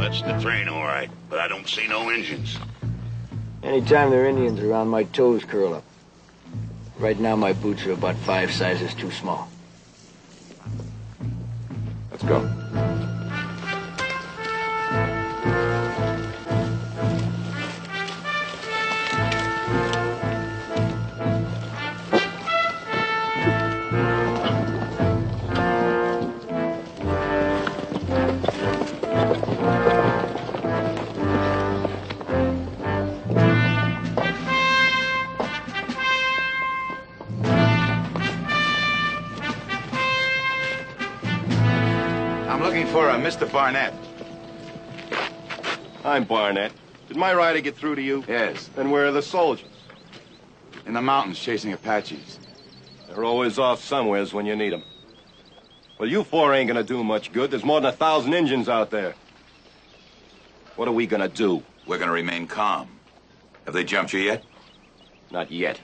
That's the train, all right, but I don't see no engines. Anytime there are Indians around, my toes curl up. Right now, my boots are about 5 sizes too small. Let's go. I'm looking for a Mr. Barnett. I'm Barnett. Did my rider get through to you? Yes. Then where are the soldiers? In the mountains chasing Apaches. They're always off somewheres when you need them. Well, you four ain't gonna do much good. There's more than 1,000 Indians out there. What are we gonna do? We're gonna remain calm. Have they jumped you yet? Not yet.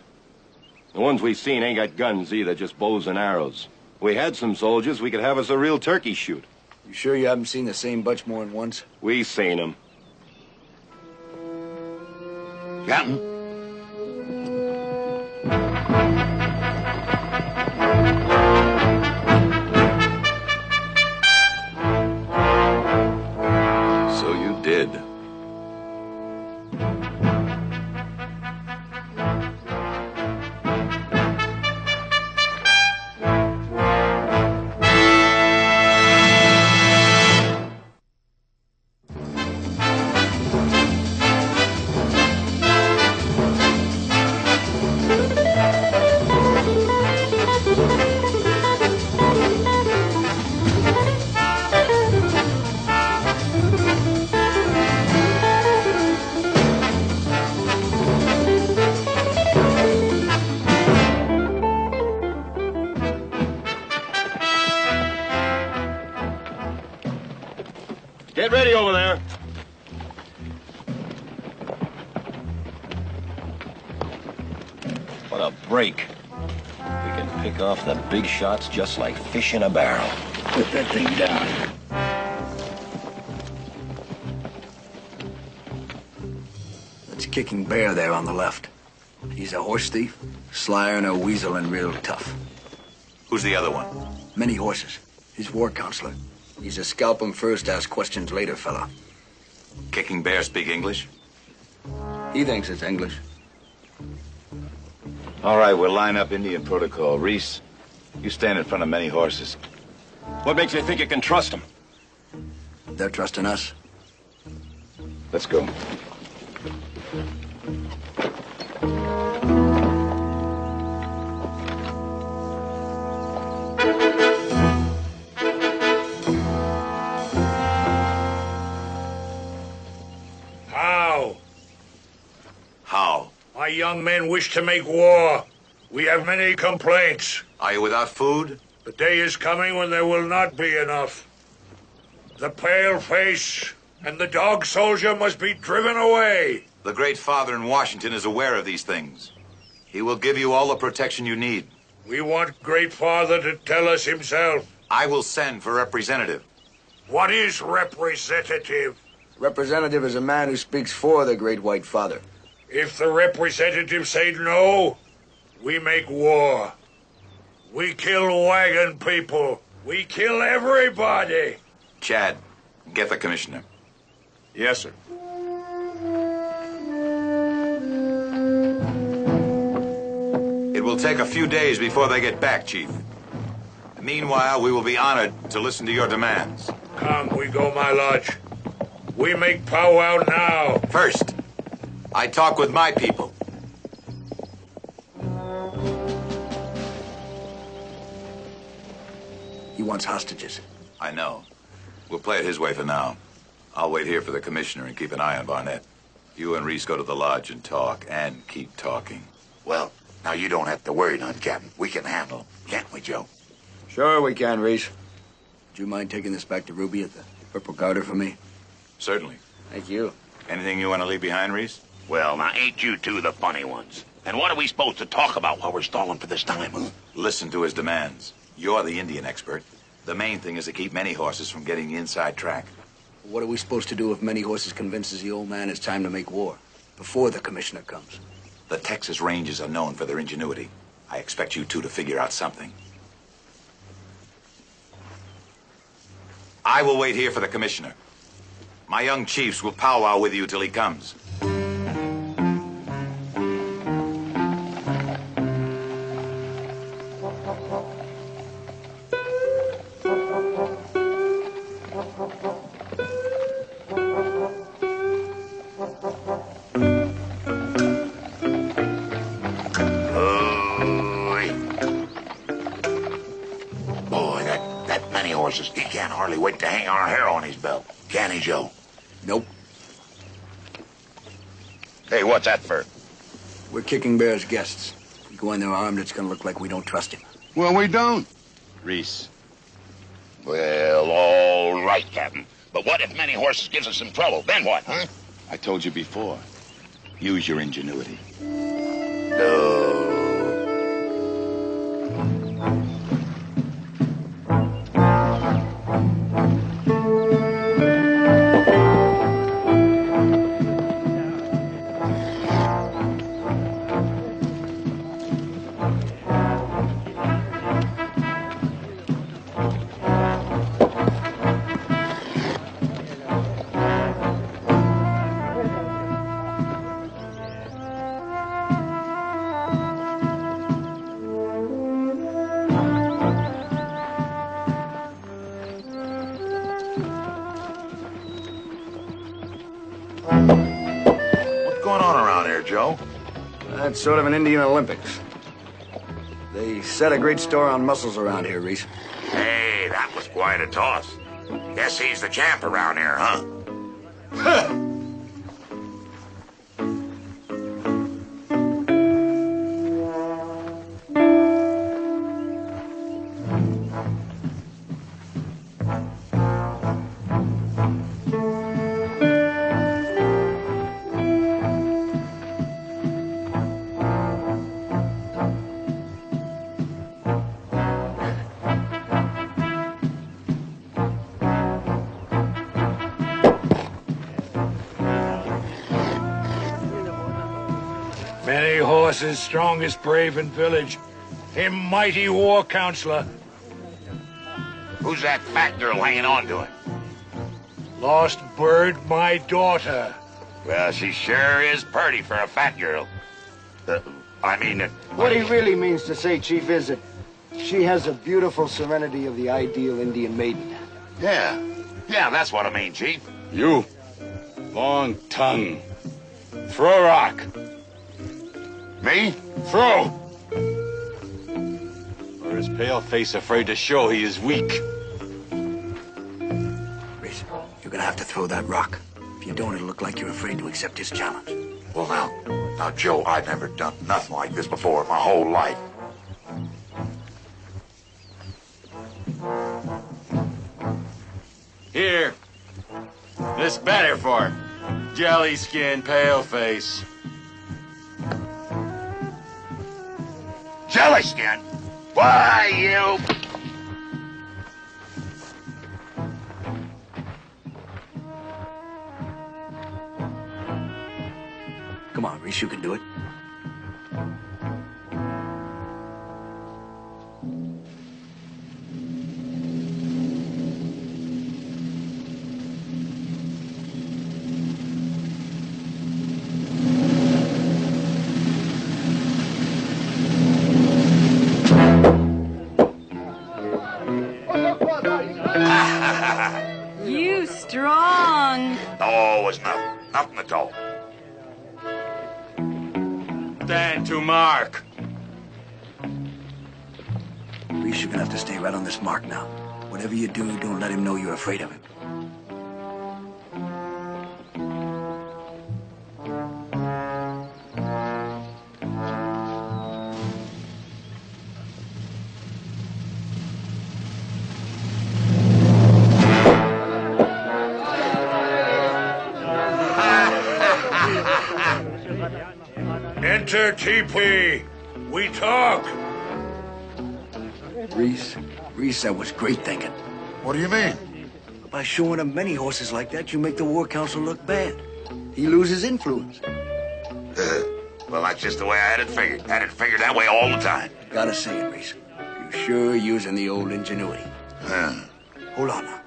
The ones we've seen ain't got guns either, just bows and arrows. If we had some soldiers, we could have us a real turkey shoot. You sure you haven't seen the same bunch more than once? We seen them. Captain? So you did. Get ready over there. What a break. We can pick off the big shots just like fish in a barrel. Put that thing down. That's Kicking Bear there on the left. He's a horse thief, slyer and a weasel and real tough. Who's the other one? Many horses. He's war counselor. He's a scalp 'em first, ask questions later fella. Kicking Bear speak English? He thinks it's English. All right, we'll line up Indian protocol. Reese, you stand in front of many horses. What makes you think you can trust them? They're trusting us. Let's go. How? My young men wish to make war. We have many complaints. Are you without food? The day is coming when there will not be enough. The pale face and the dog soldier must be driven away. The Great Father in Washington is aware of these things. He will give you all the protection you need. We want Great Father to tell us himself. I will send for representative. What is representative? Representative is a man who speaks for the Great White Father. If the representatives say no, we make war. We kill wagon people. We kill everybody. Chad, get the commissioner. Yes, sir. It will take a few days before they get back, Chief. Meanwhile, we will be honored to listen to your demands. Come, we go, my lodge. We make powwow now. First, I talk with my people. He wants hostages. I know. We'll play it his way for now. I'll wait here for the commissioner and keep an eye on Barnett. You and Reese go to the lodge and talk, and keep talking. Well, now you don't have to worry none, Captain. We can handle, can't we, Joe? Sure we can, Reese. Would you mind taking this back to Ruby at the Purple Garter for me? Certainly. Thank you. Anything you want to leave behind, Reese? Well, now, ain't you two the funny ones? And what are we supposed to talk about while we're stalling for this time, huh? Listen to his demands. You're the Indian expert. The main thing is to keep many horses from getting the inside track. What are we supposed to do if Many Horses convinces the old man it's time to make war? Before the commissioner comes? The Texas Rangers are known for their ingenuity. I expect you two to figure out something. I will wait here for the commissioner. My young chiefs will powwow with you till he comes. He can't hardly wait to hang our hair on his belt. Can he, Joe? Nope. Hey, what's that for? We're Kicking Bear's guests. If we go in there armed, it's gonna look like we don't trust him. Well, we don't. Reese. Well, all right, Captain. But what if Many Horses gives us some trouble? Then what, huh? I told you before. Use your ingenuity. No. Joe? That's sort of an Indian Olympics. They set a great store on muscles around here, Reese. Hey, that was quite a toss. Guess he's the champ around here, huh? Many Horses, strongest brave in village. Him mighty war counselor. Who's that fat girl hanging on to him? Lost Bird, my daughter. Well, she sure is purty for a fat girl. What he really means to say, Chief, is that she has a beautiful serenity of the ideal Indian maiden. Yeah, that's what I mean, Chief. You. Long tongue. Throw a rock. Me? Throw! Or is pale face afraid to show he is weak? Reese, you're gonna have to throw that rock. If you don't, it'll look like you're afraid to accept his challenge. Well, now, Joe, I've never done nothing like this before in my whole life. Here. This better for him. Jelly skin, pale face. Jelly skin? Why, you... Come on, Reese, you can do it. You strong. No, it was nothing. Nothing at all. Stand to mark. Reese, you're gonna have to stay right on this mark now. Whatever you do, don't let him know you're afraid of him. Enter TP. We talk. Reese, that was great thinking. What do you mean? By showing him many horses like that, you make the war council look bad. He loses influence. Well, that's just the way I had it figured. Had it figured that way all the time. Gotta say it, Reese. You sure using the old ingenuity. Hold on now.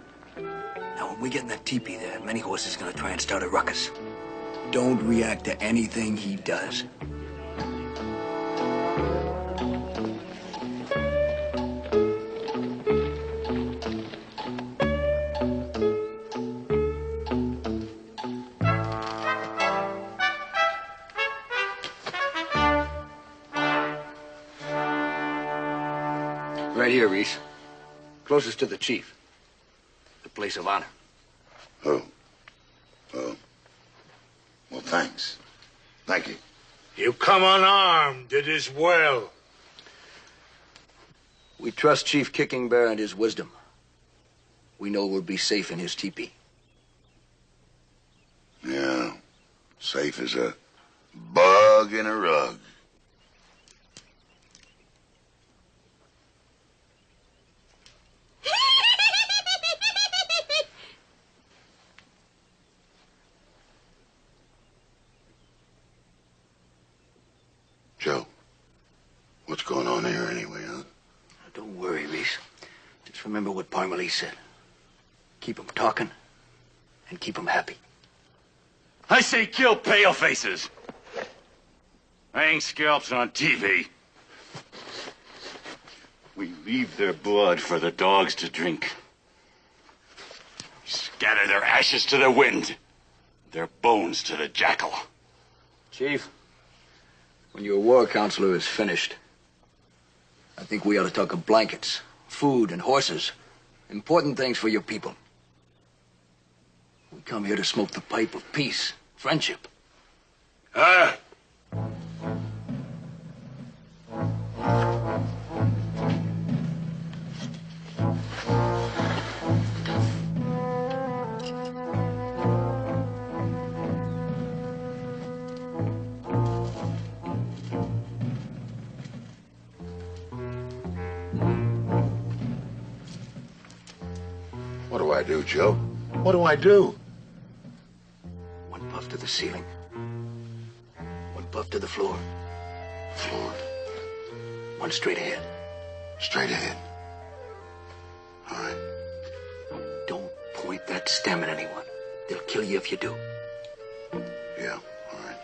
Now, when we get in that teepee there, many horses gonna try and start a ruckus. Don't react to anything he does. Right here, Reese. Closest to the chief. The place of honor. Oh. Oh. Well, thanks. Thank you. You come unarmed. It is well. We trust Chief Kicking Bear and his wisdom. We know we'll be safe in his teepee. Yeah. Safe as a bug in a rug. Joe, what's going on here anyway, huh? Don't worry, Reese. Just remember what Parmalee said. Keep them talking and keep them happy. I say kill palefaces. Hang scalps on TV. We leave their blood for the dogs to drink. Scatter their ashes to the wind, their bones to the jackal. Chief, when your war counselor is finished, I think we ought to talk of blankets, food, and horses. Important things for your people. We come here to smoke the pipe of peace, friendship. What do I do, Joe? What do I do? One puff to the ceiling. One puff to the floor. Floor. One straight ahead. Straight ahead. All right. Don't point that stem at anyone. They'll kill you if you do. Yeah, all right.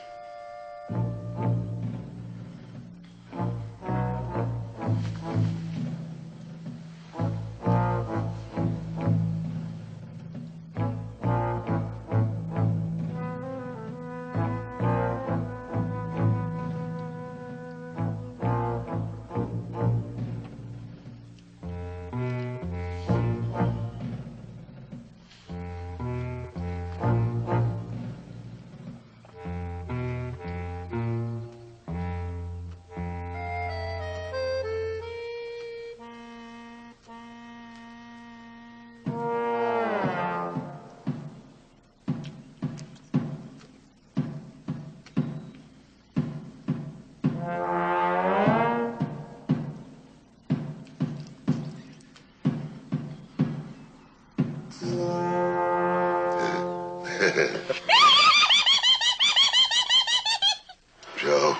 Joe,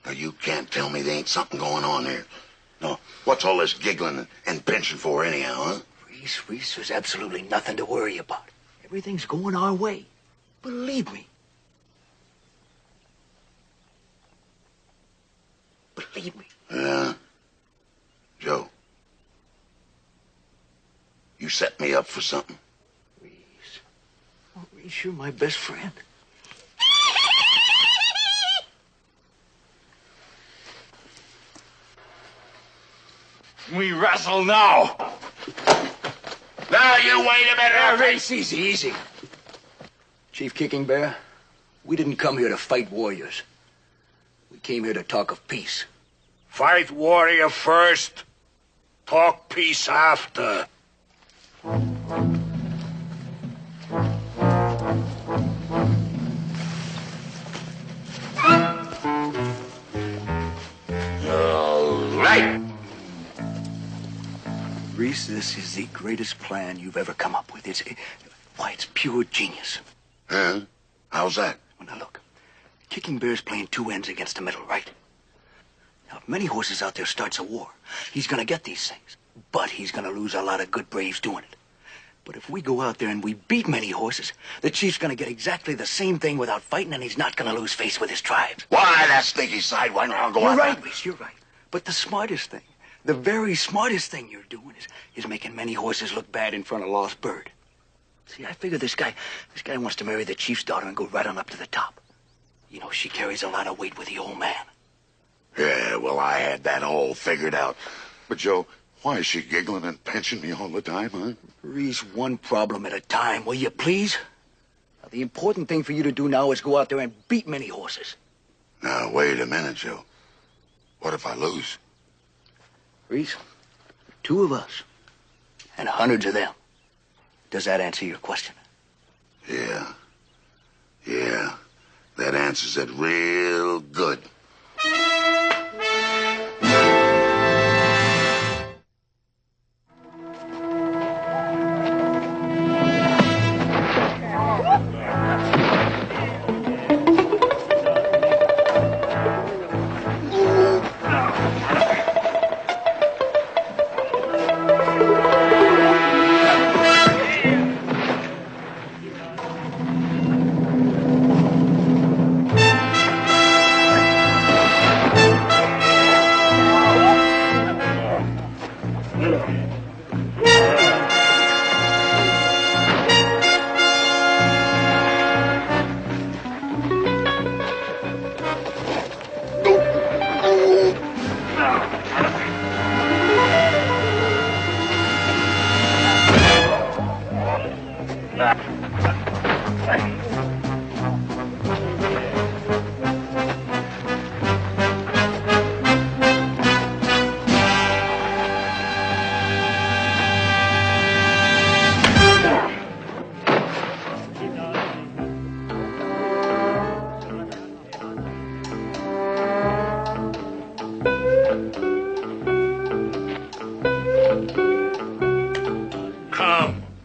now you can't tell me there ain't something going on there. No, what's all this giggling and pinching for anyhow, huh? Reese, there's absolutely nothing to worry about. Everything's going our way. Believe me. Believe me. Yeah. Joe, you set me up for something. Reese. Oh, Reese, you're my best friend. We wrestle now. Now you wait a minute. Reese, easy. Chief Kicking Bear, we didn't come here to fight warriors. We came here to talk of peace. Fight warrior first. Talk peace after. Reese, this is the greatest plan you've ever come up with. It's pure genius. Huh? How's that? Well, now look, Kicking Bear's playing two ends against the middle, right? Now, if Many Horses out there starts a war, he's gonna get these things. But he's gonna lose a lot of good braves doing it. But if we go out there and we beat Many Horses, the chief's gonna get exactly the same thing without fighting, and he's not gonna lose face with his tribes. Why, that stinky sidewinder, go You're on. right, Reese, you're right. But the smartest thing, the very smartest thing you're doing is making Many Horses look bad in front of Lost Bird. See, I figure this guy wants to marry the chief's daughter and go right on up to the top. You know, she carries a lot of weight with the old man. Yeah, well, I had that all figured out. But, Joe, why is she giggling and pinching me all the time, huh? Reese, one problem at a time, will you please? Now, the important thing for you to do now is go out there and beat Many Horses. Now, wait a minute, Joe. What if I lose? Reese, two of us and hundreds of them. Does that answer your question? Yeah. Yeah. That answers it real good.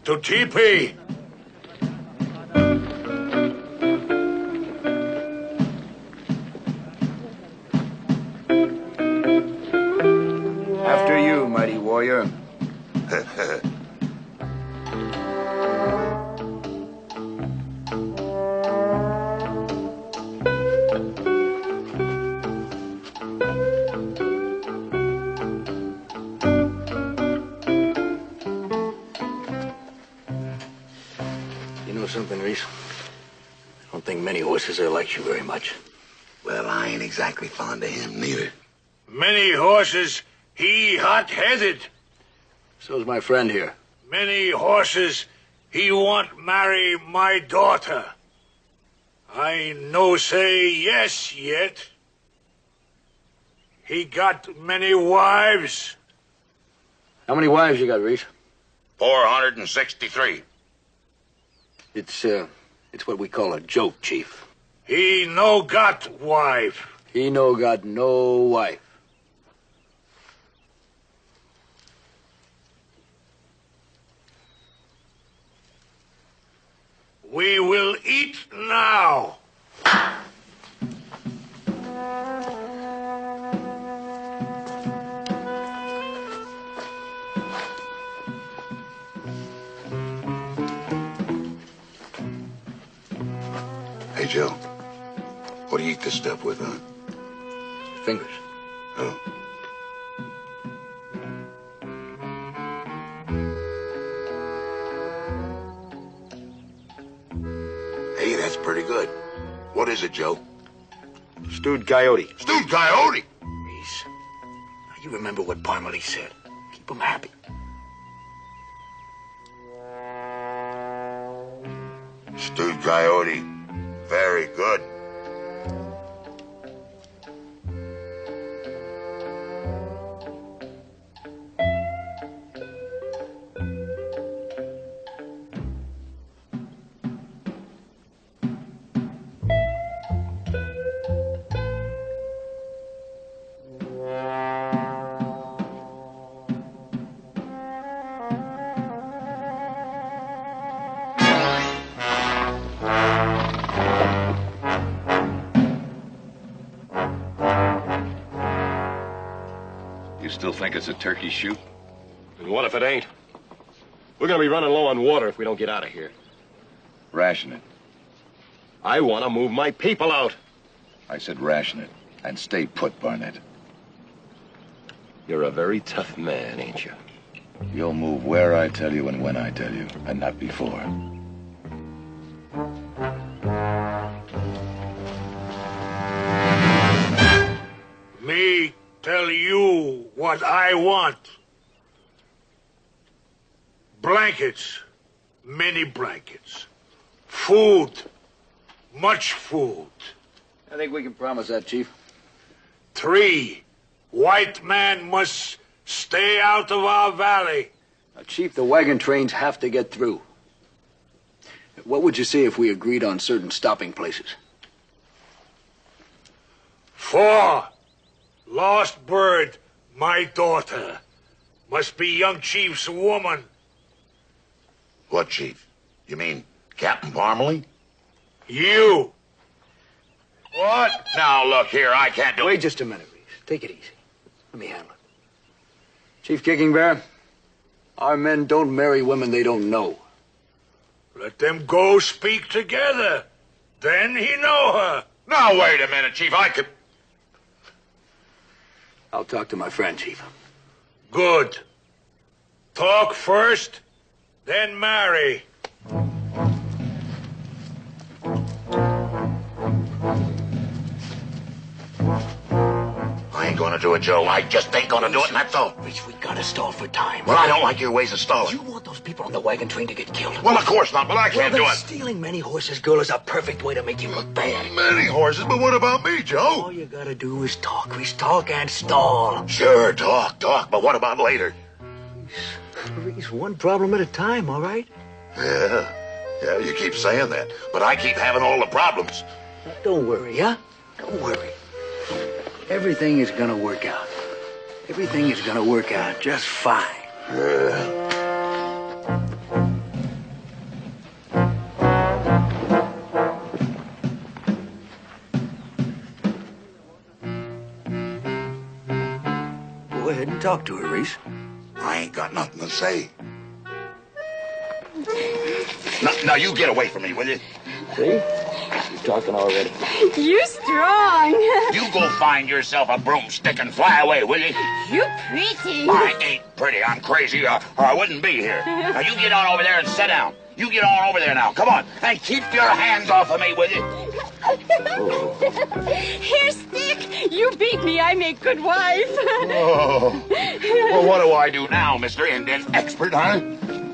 To teepee. After you, mighty warrior. You know something, Reese? I don't think Many Horses are like you very much. Well, I ain't exactly fond of him, neither. Many Horses, he hot-headed. So's my friend here. Many Horses, he want marry my daughter. I no say yes yet. He got many wives. How many wives you got, Reese? 463. It's what we call a joke, Chief. He no got wife. He no got no wife. We will eat now. Hey, Joe. What do you eat this stuff with, huh? Fingers. Oh. Hey, that's pretty good. What is it, Joe? Stewed coyote. Stewed coyote! Reese, now you remember what Parmalee said. Keep 'em happy. Stewed coyote. Very good. still think it's a turkey shoot? And what if it ain't? We're gonna be running low on water if we don't get out of here. Ration it. I want to move my people out. I said ration it. And stay put, Barnett. You're a very tough man, ain't you? You'll move where I tell you and when I tell you, and not before. Me tell you what I want. Blankets. Many blankets. Food. Much food. I think we can promise that, Chief. 3, white man must stay out of our valley. Now, Chief, the wagon trains have to get through. What would you say if we agreed on certain stopping places? 4, lost bird, my daughter. Must be young chief's woman. What, Chief? You mean Captain Parmalee? You. What? Now, look here, I can't do it. Wait just a minute, Reese. Take it easy. Let me handle it. Chief Kicking Bear, our men don't marry women they don't know. Let them go speak together. Then he know her. Now, wait a minute, Chief. I could... I'll talk to my friend, Chief. Good. Talk first, then marry. I ain't gonna do it, Joe. I just ain't gonna do it, and that's all. Reese, we gotta stall for time. Well, I don't like your ways of stalling. You want those people on the wagon train to get killed? Well, of course not, but I can't do then it. stealing many horses, girl, is a perfect way to make you look bad. Many horses, but what about me, Joe? All you gotta do is talk, Reese. Talk and stall. Sure, talk, but what about later? Reese, one problem at a time, all right? Yeah, you keep saying that, but I keep having all the problems. Don't worry, huh? Don't worry. Everything is gonna work out. Everything is gonna work out just fine. Go ahead and talk to her, Reese. I ain't got nothing to say. Now, you get away from me, will you? See? She's talking already. You strong. You go find yourself a broomstick and fly away, will you? You pretty. I ain't pretty. I'm crazy, or I wouldn't be here. Now, you get on over there and sit down. You get on over there now. Come on. And keep your hands off of me, will you? Here, stick. You beat me. I make good wife. Oh. Well, what do I do now, Mr. Indian Expert, huh?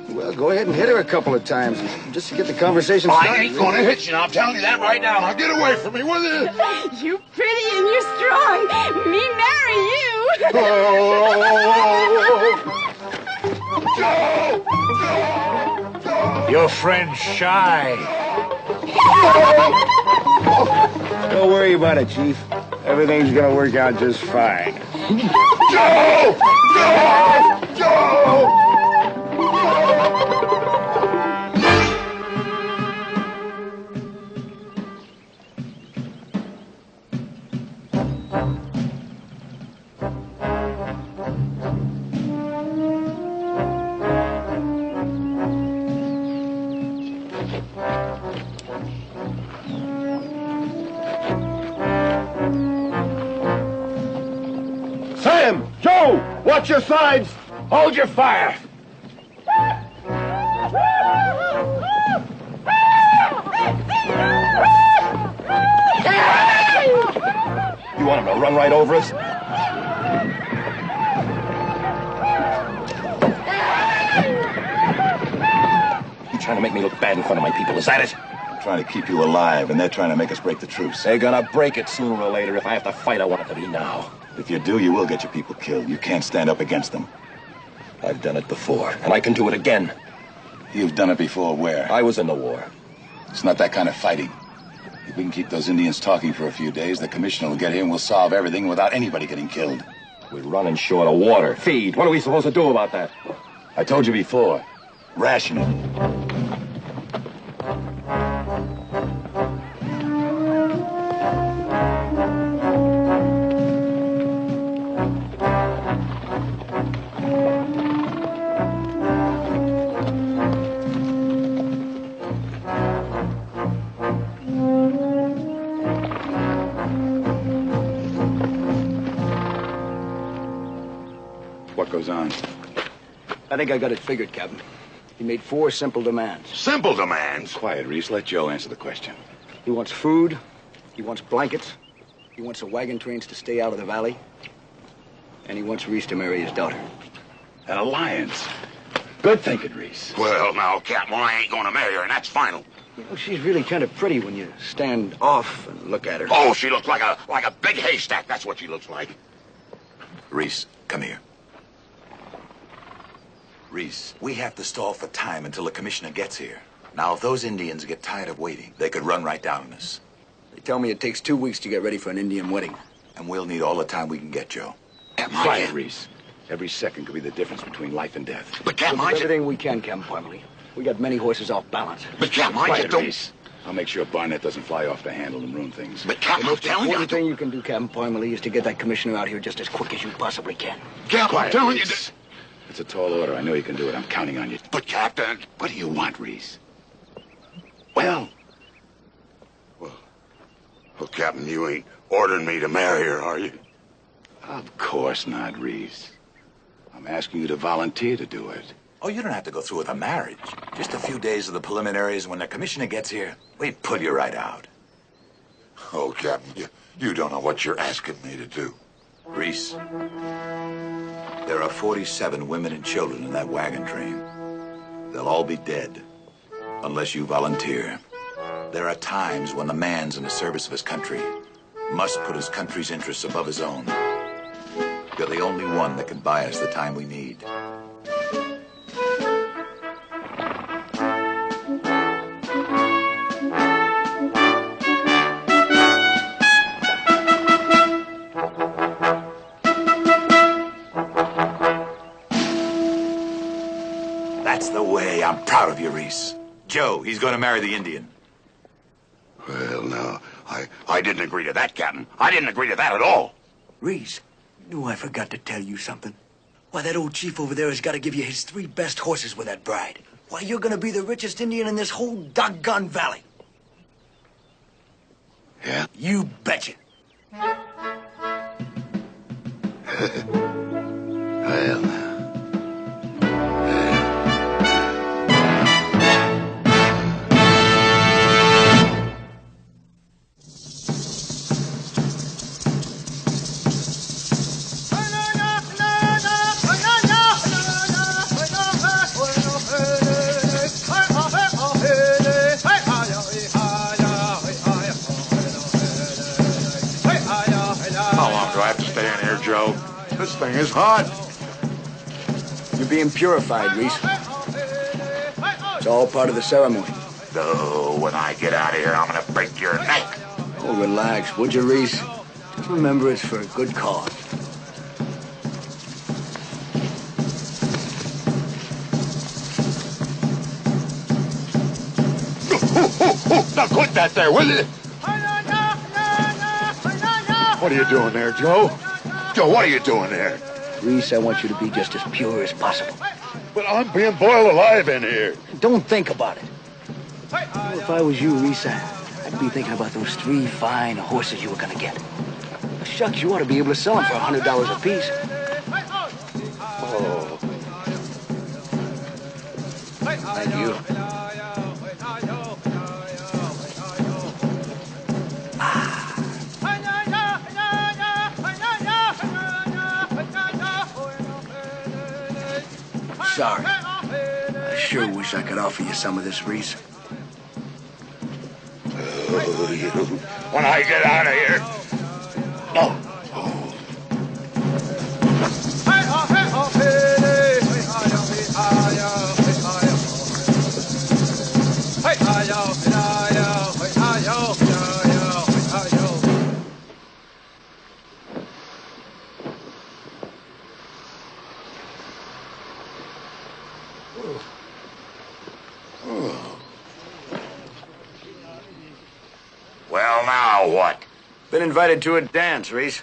Well, go ahead and hit her a couple of times, just to get the conversation started. I ain't gonna hit you now. I'm telling you that right now. Now, get away from me, will you? You pretty and you're strong. Me marry you. Your friend's shy. Don't worry about it, Chief. Everything's gonna work out just fine. Joe! Joe! Joe! Sam! Joe! Watch your sides! Hold your fire! You want him to run right over us? You trying to make me look bad in front of my people, is that it? I'm trying to keep you alive, and they're trying to make us break the truce. They're gonna break it sooner or later. If I have to fight, I want it to be now. If you do, you will get your people killed. You can't stand up against them. I've done it before, and I can do it again. You've done it before where? I was in the war. It's not that kind of fighting. If we can keep those Indians talking for a few days, the commissioner will get here and we'll solve everything without anybody getting killed. We're running short of water, feed. What are we supposed to do about that? I told you before. Ration it. goes on. I think I got it figured, Captain. He made 4 simple demands. Simple demands? Quiet, Reese. Let Joe answer the question. He wants food. He wants blankets. He wants the wagon trains to stay out of the valley. And he wants Reese to marry his daughter. An alliance. Good thinking, Reese. Well, now, Captain, well, I ain't gonna marry her, and that's final. You know, she's really kind of pretty when you stand off and look at her. Oh, she looks like a big haystack. That's what she looks like. Reese, come here. Reese, we have to stall for time until the commissioner gets here. Now, if those Indians get tired of waiting, they could run right down on us. They tell me it takes 2 weeks to get ready for an Indian wedding. And we'll need all the time we can get, Joe. Quiet, Reese. Every second could be the difference between life and death. But, Captain, We'll do everything we can, Captain Parmalee. We got many horses off balance. But, Captain, I Quiet, just don't... Reese. I'll make sure Barnett doesn't fly off the handle and ruin things. But, The Captain, I'm most telling you... important thing you can do, Captain Parmalee, is to get that commissioner out here just as quick as you possibly can. Captain, I'm Quiet, telling you... Reese. It's a tall order. I know you can do it. I'm counting on you. But, Captain... What do you want, Reese? Well, Well, Captain, you ain't ordering me to marry her, are you? of course not, Reese. I'm asking you to volunteer to do it. Oh, you don't have to go through with a marriage. Just a few days of the preliminaries, and when the commissioner gets here, we pull you right out. Oh, Captain, you don't know what you're asking me to do. Reese, there are 47 women and children in that wagon train. They'll all be dead, unless you volunteer. There are times when a man's in the service of his country must put his country's interests above his own. You're the only one that can buy us the time we need. That's the way. I'm proud of you, Reese. Joe, he's going to marry the Indian. Well, no, I didn't agree to that, Captain. I didn't agree to that at all. Reese, knew I forgot to tell you something. Why, that old chief over there has got to give you his 3 best horses with that bride. Why, you're going to be the richest Indian in this whole doggone valley. Yeah? You betcha. Well, now. How long do I have to stay in here, Joe? This thing is hot. You're being purified, Reese. It's all part of the ceremony. No, when I get out of here, I'm gonna break your neck. Oh, relax, would you, Reese? Just remember it's for a good cause. Now quit that there, will you? What are you doing there, Joe? Joe, what are you doing there? Reese, I want you to be just as pure as possible. But I'm being boiled alive in here. Don't think about it. Well, if I was you, Reese, I'd be thinking about those 3 fine horses you were going to get. Shucks, you ought to be able to sell them for $100 apiece. Oh. Thank you. Sorry. I sure wish I could offer you some of this, Reese. Oh, you. When I get out of here. Oh. Well, now what? Been invited to a dance, Reese.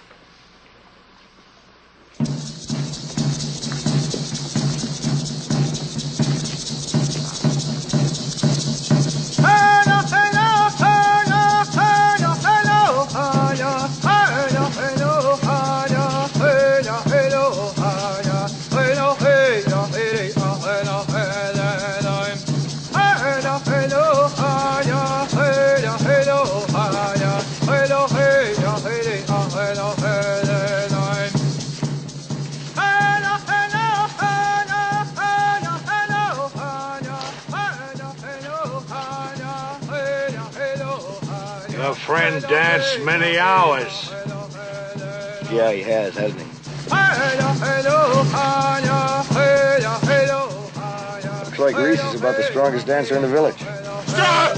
Your friend danced many hours. Yeah, he has, hasn't he? Looks like Reese is about the strongest dancer in the village. Stop!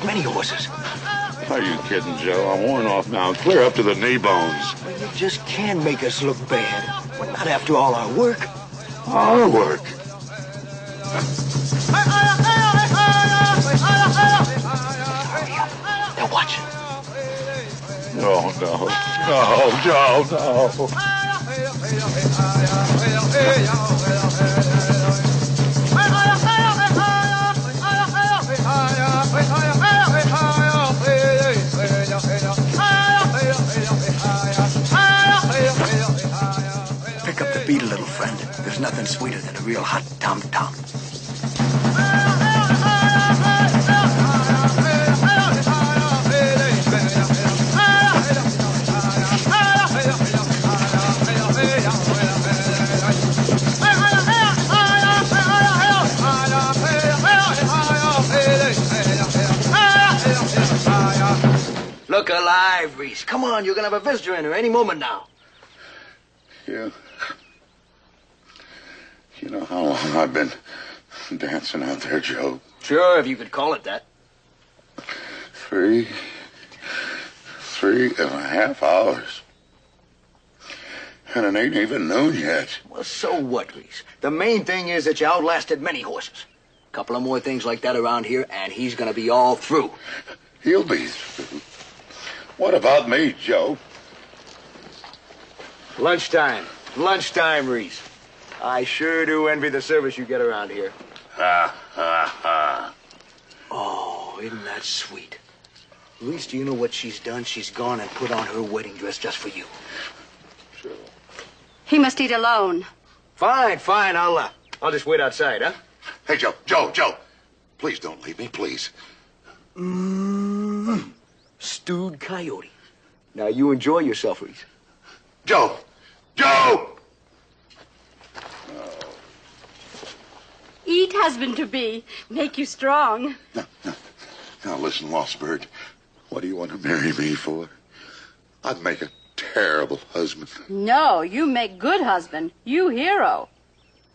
Many horses. Are you kidding, Joe? I'm worn off now. Clear up to the knee bones. Well, you just can't make us look bad. Well, not after all our work. Our work? They're watching. No, no. No, no, no. Pick up the beat a little, friend. There's nothing sweeter than a real hot tom-tom. Look alive, Reese. Come on, you're gonna have a visitor in here any moment now. Yeah. You know how long I've been dancing out there, Joe? Sure, if you could call it that. 3.5 hours. And it ain't even noon yet. Well, so what, Reese? The main thing is that you outlasted many horses. A couple of more things like that around here, and he's gonna be all through. He'll be through. What about me, Joe? Lunchtime. Lunchtime, Reese. I sure do envy the service you get around here. Ha, ha, ha. Oh, isn't that sweet? Reese, do you know what she's done? She's gone and put on her wedding dress just for you. Sure. He must eat alone. Fine, fine. I'll just wait outside, huh? Hey, Joe. Please don't leave me, please. Stewed coyote. Now, you enjoy yourself, Reese. Joe! Eat, husband-to-be. Make you strong. Now listen, Lost Bird. What do you want to marry me for? I'd make a terrible husband. No, you make good husband. You hero.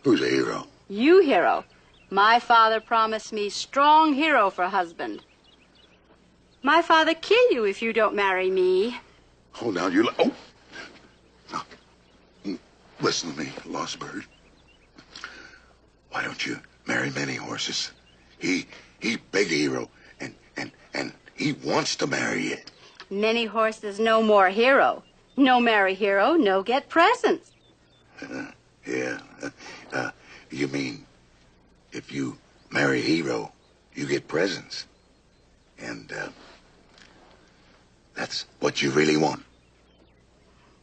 Who's a hero? You hero. My father promised me strong hero for husband. My father kill you if you don't marry me. Oh, now you... Oh! Now, listen to me, Lost Bird. Why don't you marry many horses? He big hero, and he wants to marry you. Many horses, no more hero. No marry hero, no get presents. Yeah. You mean if you marry hero, you get presents. And, that's what you really want.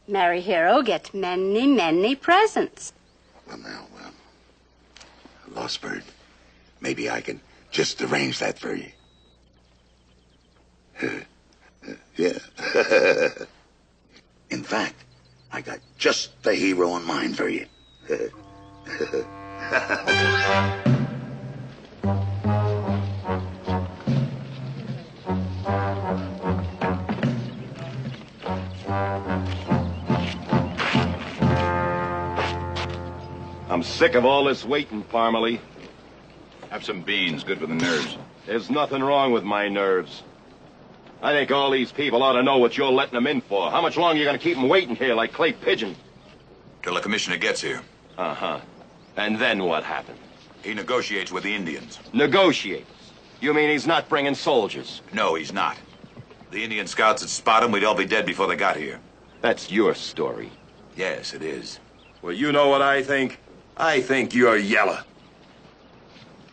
Marry hero, get many, many presents. Well, now, Lost Bird, maybe I can just arrange that for you. Yeah. In fact, I got just the hero in mind for you. I'm sick of all this waiting, Parmalee. Have some beans, good for the nerves. There's nothing wrong with my nerves. I think all these people ought to know what you're letting them in for. How much longer are you going to keep them waiting here like clay pigeons? Till the commissioner gets here. Uh-huh. And then what happened? He negotiates with the Indians. Negotiates? You mean he's not bringing soldiers? No, he's not. The Indian scouts had spotted them, we'd all be dead before they got here. That's your story. Yes, it is. Well, you know what I think? I think you're yellow.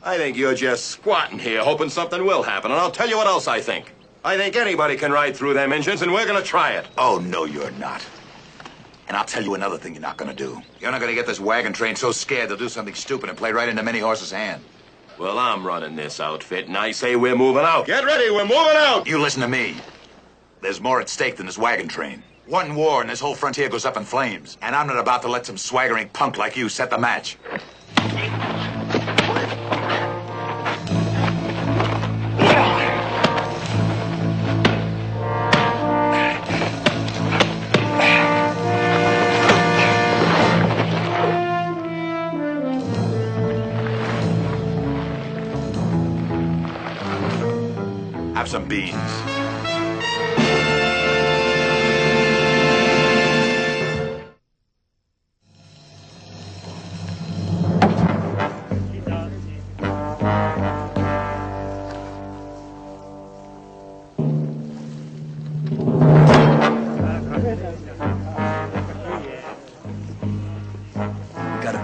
I think you're just squatting here hoping something will happen. And I'll tell you what else I think. I think anybody can ride through them engines, and we're gonna try it. Oh, no, you're not. And I'll tell you another thing you're not gonna do. You're not gonna get this wagon train so scared they'll do something stupid and play right into Many Horse's hand. Well, I'm running this outfit, and I say we're moving out. Get ready, we're moving out! You listen to me. There's more at stake than this wagon train. One war and this whole frontier goes up in flames. And I'm not about to let some swaggering punk like you set the match. Have some beans.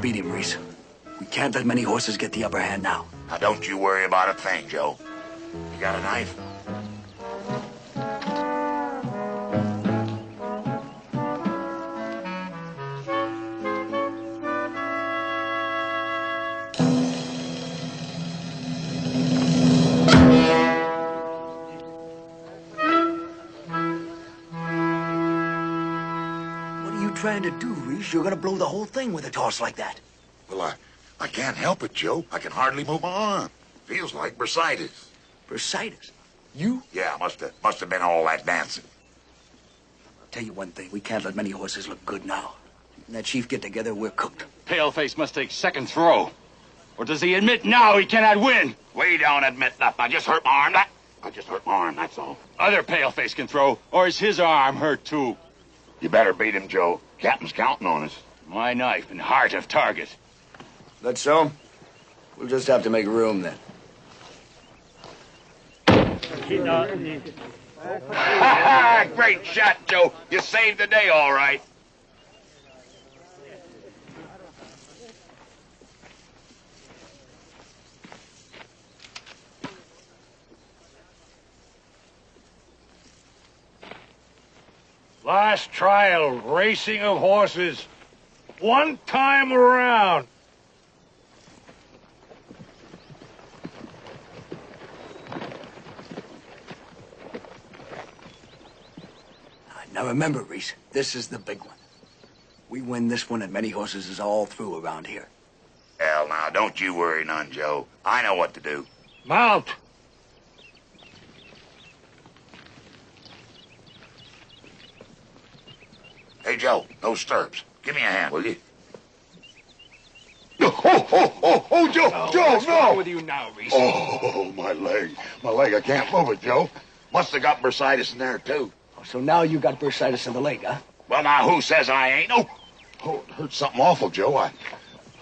Beat him, Reese. We can't let Many Horses get the upper hand now. Now, don't you worry about a thing, Joe. You got a knife? What are you trying to do, Reese? You're gonna blow the whole thing with a toss like that. Well, I can't help it, Joe. I can hardly move my arm. Feels like bursitis. Bursitis? You? Yeah, must have been all that dancing. Tell you one thing, we can't let Many Horses look good now. When that chief get together, we're cooked. Paleface must take second throw. Or does he admit now he cannot win? We don't admit nothing. I just hurt my arm. I just hurt my arm, that's all. Other Paleface can throw, or is his arm hurt too? You better beat him, Joe. Captain's counting on us. My knife and heart of target. That's so? We'll just have to make room then. Great shot, Joe. You saved the day, all right. Last trial, racing of horses. One time around. Now remember, Reese, this is the big one. We win this one and Many Horses is all through around here. Hell, now, don't you worry none, Joe. I know what to do. Mount. Hey, Joe, those stirrups. Give me a hand, will you? Oh, Joe, Joe, What's wrong with you now, Reese? Oh, my leg. My leg, I can't move it, Joe. Must have got bursitis in there, too. Oh, so now you got bursitis in the leg, huh? Well, now, who says I ain't? Oh, it hurt something awful, Joe. I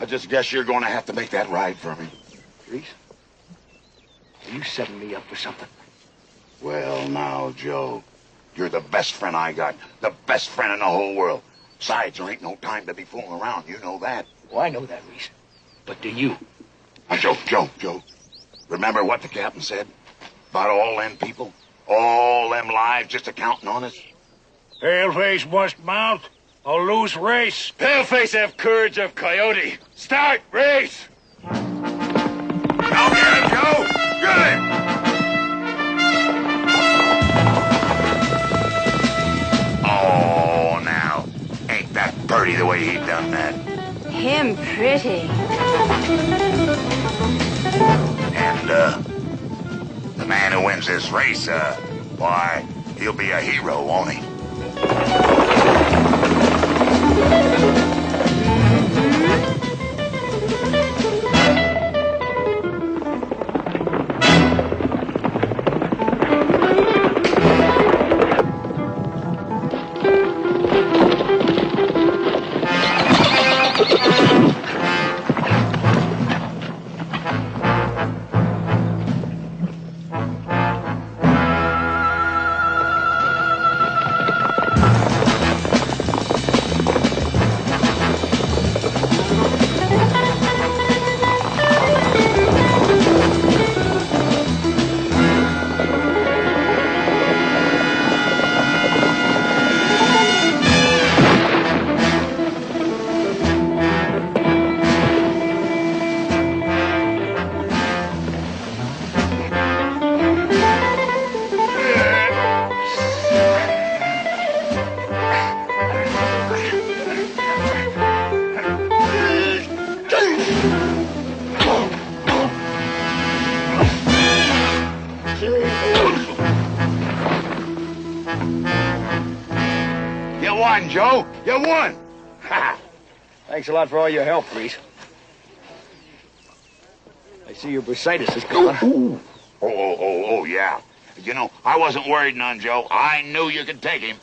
just guess you're going to have to make that ride for me. Reese, are you setting me up for something? Well, now, Joe, you're the best friend I got. The best friend in the whole world. Besides, there ain't no time to be fooling around. You know that. Oh, I know that, Reese. But do you? Now, Joe. Remember what the captain said? About all them people? All them lives just a-counting on us? Paleface must mount. A loose race. Paleface have courage of coyote. Start race! Now get him, Joe! Get him! Oh, now. Ain't that pretty the way he done that? Him pretty. And, the man who wins this race, why, he'll be a hero, won't he? won, Joe. You won. Ha! Thanks a lot for all your help, Reese. I see your bursitis is gone. Oh, yeah. You know, I wasn't worried none, Joe. I knew you could take him.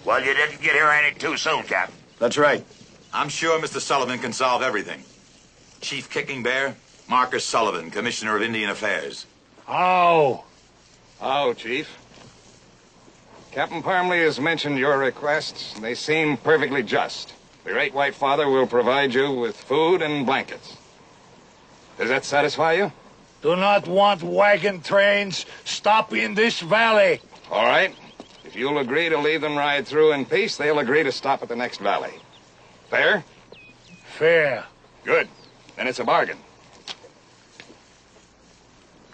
Well, you didn't get here any too soon, Captain. That's right. I'm sure Mr. Sullivan can solve everything. Chief Kicking Bear, Marcus Sullivan, Commissioner of Indian Affairs. Oh. Oh, Chief. Captain Parmley has mentioned your requests. They seem perfectly just. The Great White Father will provide you with food and blankets. Does that satisfy you? Do not want wagon trains stop in this valley. All right. If you'll agree to leave them ride through in peace, they'll agree to stop at the next valley. Fair? Fair. Good. Then it's a bargain.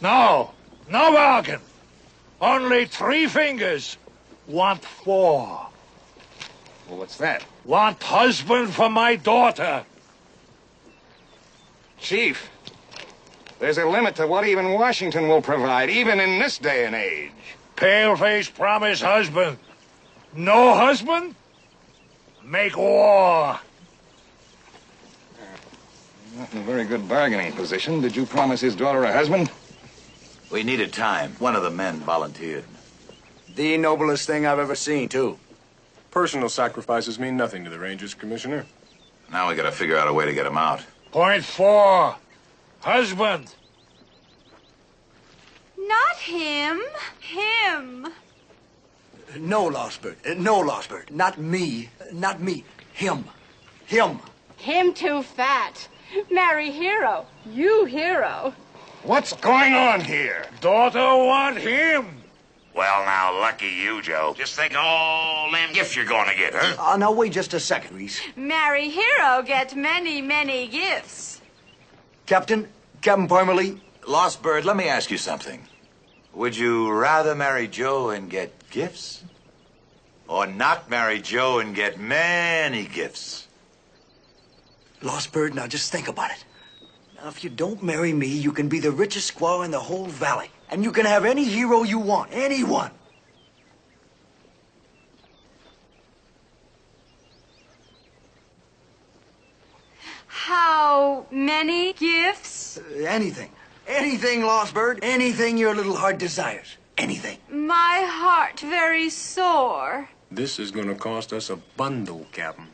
No. No bargain. Only 3 fingers. Want 4. Well, what's that? Want husband for my daughter. Chief, there's a limit to what even Washington will provide, even in this day and age. Paleface promise husband. No husband? Make war. Not in a very good bargaining position. Did you promise his daughter a husband? We needed time. One of the men volunteered. The noblest thing I've ever seen, too. Personal sacrifices mean nothing to the Rangers, Commissioner. Now we gotta figure out a way to get him out. Point 4. Husband. Not him. Him. No, Losbert. No, Losbert. Not me. Not me. Him. Him. Him too fat. Marry hero. You hero. What's going on here? Daughter want him. Well, now, lucky you, Joe. Just think of all them gifts you're gonna get, huh? Now, wait just a second, Reese. Marry hero get many, many gifts. Captain Parmalee. Lost Bird, let me ask you something. Would you rather marry Joe and get gifts? Or not marry Joe and get many gifts? Lost Bird, now just think about it. Now, if you don't marry me, you can be the richest squaw in the whole valley. And you can have any hero you want. Anyone. How many gifts? Anything. Anything, Lost Bird. Anything your little heart desires. Anything. My heart very sore. This is gonna cost us a bundle, Captain.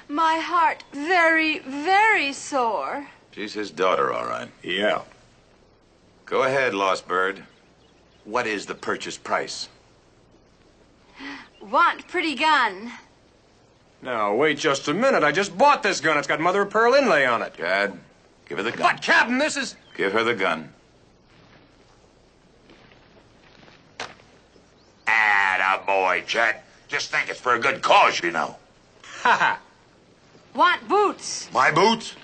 My heart very, very sore. She's his daughter, all right. Yeah. Go ahead, Lost Bird. What is the purchase price? Want pretty gun. Now, wait just a minute. I just bought this gun. It's got mother of pearl inlay on it. Chad, give her the gun. But, Captain, this is... Give her the gun. Attaboy, Chet. Just think it's for a good cause, you know. Ha ha. Want boots. My boots?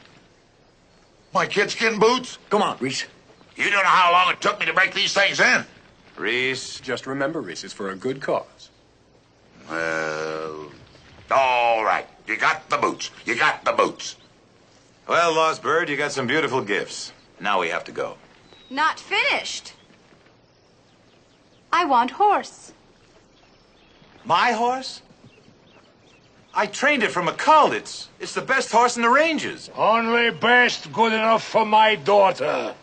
My kidskin boots? Come on, Reese. You don't know how long it took me to break these things in. Reese. Just remember, Reese, it's for a good cause. Well, all right. You got the boots. You got the boots. Well, Lost Bird, you got some beautiful gifts. Now we have to go. Not finished. I want horse. My horse? I trained it from a colt. It's the best horse in the ranges. Only best good enough for my daughter.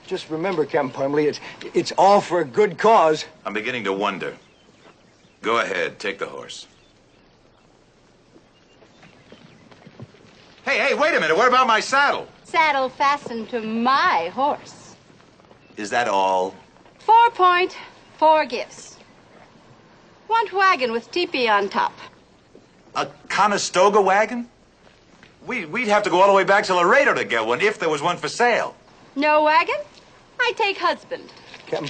Just remember, Captain Parmalee, it's all for a good cause. I'm beginning to wonder. Go ahead, take the horse. Hey, wait a minute. What about my saddle? Saddle fastened to my horse. Is that all? 4.4 gifts. Want wagon with teepee on top. A Conestoga wagon? We'd have to go all the way back to Laredo to get one, if there was one for sale. No wagon? I take husband. Captain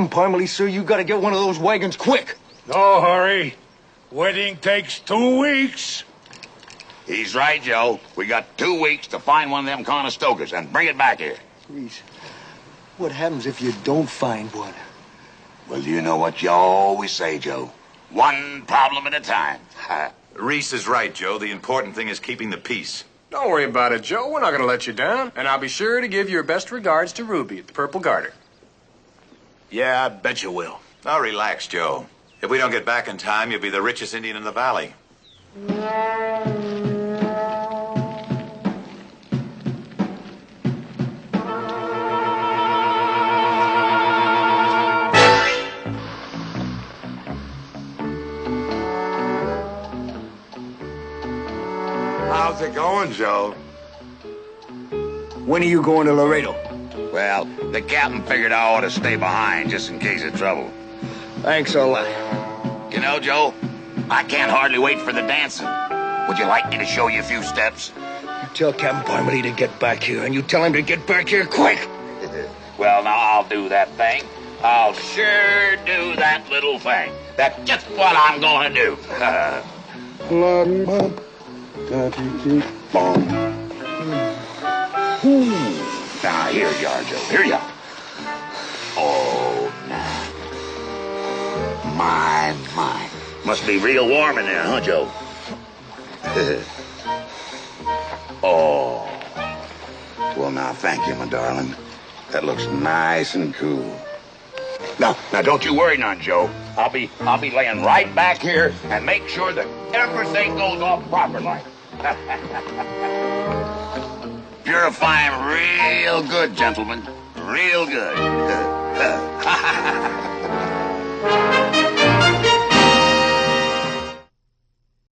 Parmalee, sir, you gotta get one of those wagons quick. No hurry. Wedding takes 2 weeks. He's right, Joe. We got 2 weeks to find one of them Conestogas and bring it back here. Reese, what happens if you don't find one? Well, you know what you always say, Joe. One problem at a time. Reese is right, Joe. The important thing is keeping the peace. Don't worry about it, Joe. We're not going to let you down. And I'll be sure to give your best regards to Ruby at the Purple Garter. Yeah, I bet you will. Now relax, Joe. If we don't get back in time, you'll be the richest Indian in the valley. How's it going, Joe? When are you going to Laredo? Well, the captain figured I ought to stay behind just in case of trouble. Thanks a lot. You know, Joe, I can't hardly wait for the dancing. Would you like me to show you a few steps? You tell Captain Parmalee to get back here, and you tell him to get back here quick. Well, now I'll do that thing. I'll sure do that little thing. That's just what I'm gonna do. Now, here you are, Joe. Here you are. Oh, now. My. Must be real warm in there, huh, Joe? Oh. Well, now, thank you, my darling. That looks nice and cool. Now, don't you worry none, Joe. I'll be laying right back here and make sure that everything goes off properly. Purifying real good, gentlemen. Real good.